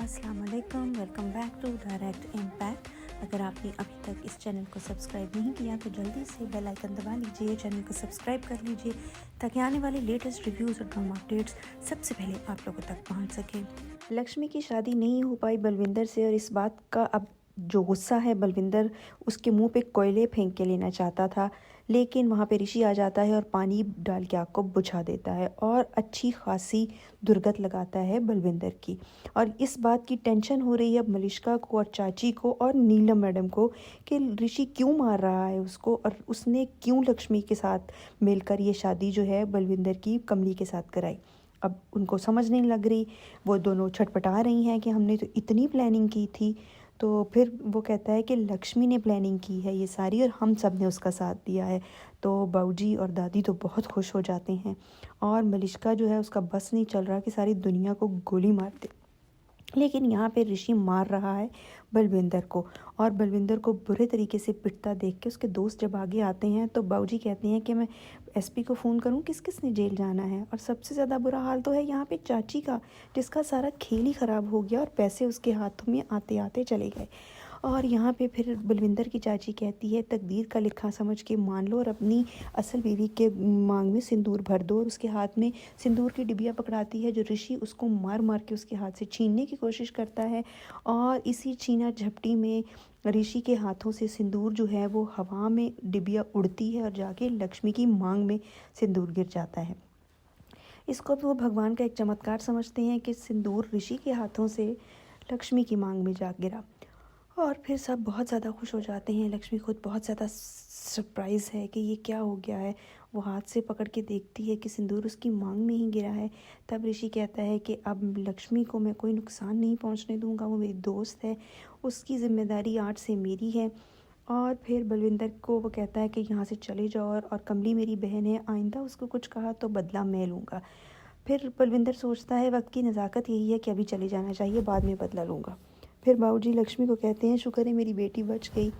अस्सलाम वालेकुम, welcome back to Direct Impact. अगर आपने अभी तक इस चैनल को सब्सक्राइब नहीं किया तो जल्दी से बेल आइकन दबा लीजिए, चैनल को सब्सक्राइब कर लीजिए ताकि आने वाले लेटेस्ट रिव्यूज़ और ड्रामा अपडेट्स सबसे पहले आप लोगों तक पहुंच सके। लक्ष्मी की शादी नहीं हो पाई बलविंदर से और इस बात का अब जो गुस्सा है बलविंदर उसके मुंह पे कोयले फेंक के लेना चाहता था, लेकिन वहाँ पे ऋषि आ जाता है और पानी डाल के आग को बुझा देता है और अच्छी खासी दुर्गत लगाता है बलविंदर की। और इस बात की टेंशन हो रही है अब मलिष्का को और चाची को और नीलम मैडम को कि ऋषि क्यों मार रहा है उसको और उसने क्यों लक्ष्मी के साथ मिलकर ये शादी जो है बलविंदर की कमली के साथ कराई। अब उनको समझ नहीं लग रही, वो दोनों छटपटा रही हैं कि हमने तो इतनी प्लानिंग की थी। तो फिर वो कहता है कि लक्ष्मी ने प्लानिंग की है ये सारी और हम सब ने उसका साथ दिया है। तो बाऊजी और दादी तो बहुत खुश हो जाते हैं और मलिष्का जो है उसका बस नहीं चल रहा कि सारी दुनिया को गोली मार दे। लेकिन यहाँ पे ऋषि मार रहा है बलविंदर को और बलविंदर को बुरे तरीके से पिटता देख के उसके दोस्त जब आगे आते हैं तो बाऊजी कहते हैं कि मैं एसपी को फ़ोन करूं, किस किस ने जेल जाना है। और सबसे ज़्यादा बुरा हाल तो है यहाँ पे चाची का, जिसका सारा खेल ही ख़राब हो गया और पैसे उसके हाथों में आते आते चले गए। और यहाँ पे फिर बलविंदर की चाची कहती है तकदीर का लिखा समझ के मान लो और अपनी असल बीवी के मांग में सिंदूर भर दो। और उसके हाथ में सिंदूर की डिबिया पकड़ाती है जो ऋषि उसको मार मार के उसके हाथ से छीनने की कोशिश करता है। और इसी छीना झपटी में ऋषि के हाथों से सिंदूर जो है वो हवा में डिबिया उड़ती है और जाके लक्ष्मी की मांग में सिंदूर गिर जाता है। इसको भी वो भगवान का एक चमत्कार समझते हैं कि सिंदूर ऋषि के हाथों से लक्ष्मी की मांग में जा गिरा। और फिर सब बहुत ज़्यादा खुश हो जाते हैं। लक्ष्मी खुद बहुत ज़्यादा सरप्राइज़ है कि ये क्या हो गया है। वो हाथ से पकड़ के देखती है कि सिंदूर उसकी मांग में ही गिरा है। तब ऋषि कहता है कि अब लक्ष्मी को मैं कोई नुकसान नहीं पहुंचने दूंगा, वो मेरी दोस्त है, उसकी ज़िम्मेदारी आज से मेरी है। और फिर बलविंदर को वो कहता है कि यहाँ से चले जाओ और कमली मेरी बहन है, आइंदा उसको कुछ कहा तो बदला मैं लूँगा। फिर बलविंदर सोचता है वक्त की नज़ाकत यही है कि अभी चले जाना चाहिए, बाद में बदला लूँगा। फिर बाबूजी लक्ष्मी को कहते हैं शुक्र है मेरी बेटी बच गई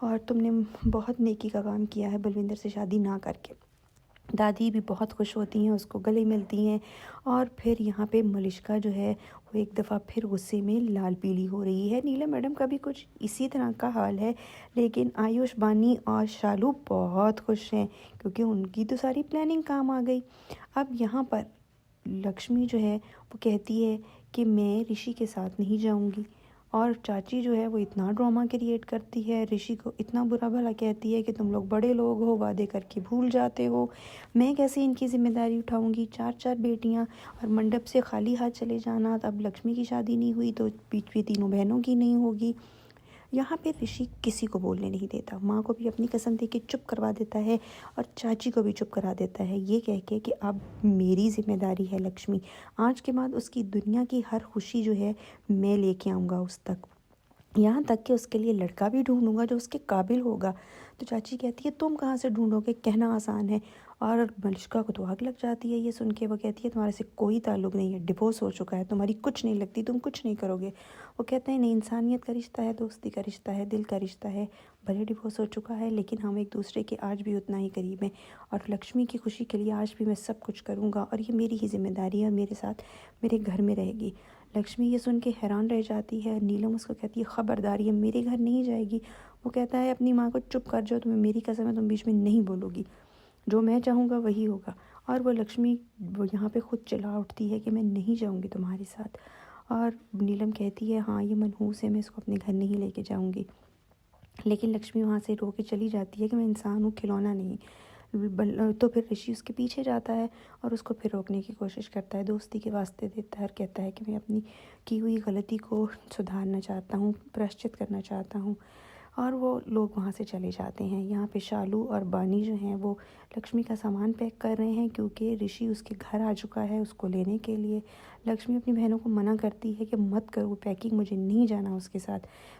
और तुमने बहुत नेकी का काम किया है बलविंदर से शादी ना करके। दादी भी बहुत खुश होती हैं, उसको गले मिलती हैं। और फिर यहाँ पे मलिष्का जो है वो एक दफ़ा फिर गुस्से में लाल पीली हो रही है। नीलम मैडम का भी कुछ इसी तरह का हाल है, लेकिन आयुष, बानी और शालू बहुत खुश हैं क्योंकि उनकी तो सारी प्लानिंग काम आ गई। अब यहाँ पर लक्ष्मी जो है वो कहती है कि मैं ऋषि के साथ नहीं जाऊंगी। और चाची जो है वो इतना ड्रामा क्रिएट करती है, ऋषि को इतना बुरा भला कहती है कि तुम लोग बड़े लोग हो, वादे करके भूल जाते हो, मैं कैसे इनकी जिम्मेदारी उठाऊंगी, चार चार बेटियां और मंडप से खाली हाथ चले जाना। अब लक्ष्मी की शादी नहीं हुई तो बीच में तीनों बहनों की नहीं होगी। यहाँ पे ऋषि किसी को बोलने नहीं देता, माँ को भी अपनी कसम दे के चुप करवा देता है और चाची को भी चुप करा देता है, ये कह के कि अब मेरी जिम्मेदारी है लक्ष्मी, आज के बाद उसकी दुनिया की हर खुशी जो है मैं लेके आऊँगा उस तक, यहाँ तक कि उसके लिए लड़का भी ढूंढूंगा जो उसके काबिल होगा। तो चाची कहती है तुम कहाँ से ढूंढोगे, कहना आसान है। और मलिष्का को तो आग लग जाती है ये सुन के। वो कहती है तुम्हारे से कोई ताल्लुक़ नहीं है, डिवोर्स हो चुका है, तुम्हारी कुछ नहीं लगती, तुम कुछ नहीं करोगे। वो कहते हैं नहीं, इंसानियत का रिश्ता है, दोस्ती का रिश्ता है, दिल का रिश्ता है, भले डिवोर्स हो चुका है लेकिन हम एक दूसरे के आज भी उतना ही करीब हैं और लक्ष्मी की खुशी के लिए आज भी मैं सब कुछ करूँगा और ये मेरी ही जिम्मेदारी है और मेरे साथ मेरे घर में रहेगी। लक्ष्मी ये सुन के हैरान रह जाती है। नीलम उसको कहती है खबरदार ये मेरे घर नहीं जाएगी। वो कहता है अपनी माँ को चुप कर जाओ, तुम्हें मेरी कसम है तुम बीच में नहीं बोलोगी, जो मैं चाहूँगा वही होगा। और वो लक्ष्मी वो यहाँ पे खुद चिल्ला उठती है कि मैं नहीं जाऊँगी तुम्हारे साथ। और नीलम कहती है हाँ ये मनहूस है, मैं इसको अपने घर नहीं लेके जाऊँगी। लेकिन लक्ष्मी वहाँ से रो के चली जाती है कि मैं इंसान हूँ, खिलौना नहीं। तो फिर ऋषि उसके पीछे जाता है और उसको फिर रोकने की कोशिश करता है, दोस्ती के वास्ते देता है और कहता है कि मैं अपनी की हुई गलती को सुधारना चाहता हूँ, प्रायश्चित करना चाहता हूँ। और वो लोग वहाँ से चले जाते हैं। यहाँ पे शालू और बानी जो हैं वो लक्ष्मी का सामान पैक कर रहे हैं क्योंकि ऋषि उसके घर आ चुका है उसको लेने के लिए। लक्ष्मी अपनी बहनों को मना करती है कि मत करो पैकिंग, मुझे नहीं जाना उसके साथ।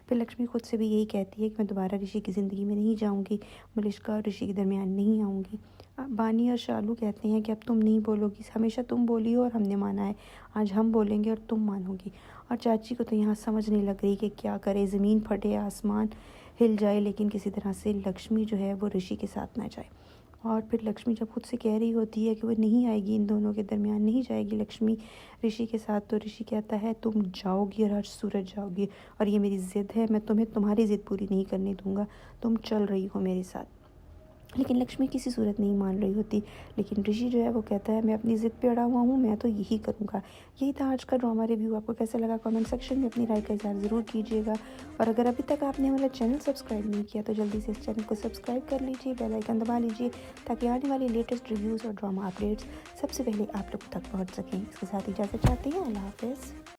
फिर लक्ष्मी खुद से भी यही कहती है कि मैं दोबारा ऋषि की ज़िंदगी में नहीं जाऊँगी, मलिष्का और ऋषि के दरमियान नहीं आऊँगी। बानी और शालू कहते हैं कि अब तुम नहीं बोलोगी, हमेशा तुम बोली हो और हमने माना है, आज हम बोलेंगे और तुम मानोगी। और चाची को तो यहाँ समझ नहीं लग रही कि क्या करे, ज़मीन फटे आसमान हिल जाए लेकिन किसी तरह से लक्ष्मी जो है वो ऋषि के साथ ना जाए। और फिर लक्ष्मी जब खुद से कह रही होती है कि वो नहीं आएगी, इन दोनों के दरमियान नहीं जाएगी लक्ष्मी ऋषि के साथ, तो ऋषि कहता है तुम जाओगी और आज सूरज जाओगी, और ये मेरी ज़िद है, मैं तुम्हें तुम्हारी ज़िद पूरी नहीं करने दूंगा, तुम चल रही हो मेरे साथ। लेकिन लक्ष्मी किसी सूरत नहीं मान रही होती। लेकिन ऋषि जो है वो कहता है मैं अपनी ज़िद पे अड़ा हुआ हूँ, मैं तो यही करूँगा। यही था आज का ड्रामा रिव्यू। आपको कैसा लगा कमेंट सेक्शन में अपनी राय का इज़हार ज़रूर कीजिएगा। और अगर अभी तक आपने हमारा चैनल सब्सक्राइब नहीं किया तो जल्दी से इस चैनल को सब्सक्राइब कर लीजिए, बेल आइकन दबा लीजिए, ताकि आने वाली लेटेस्ट रिव्यूज़ और ड्रामा अपडेट्स सबसे पहले आप लोग तक पहुँच सकें। इसके साथ इजाज़त चाहते हैं। अल्लाह हाफ़िज़।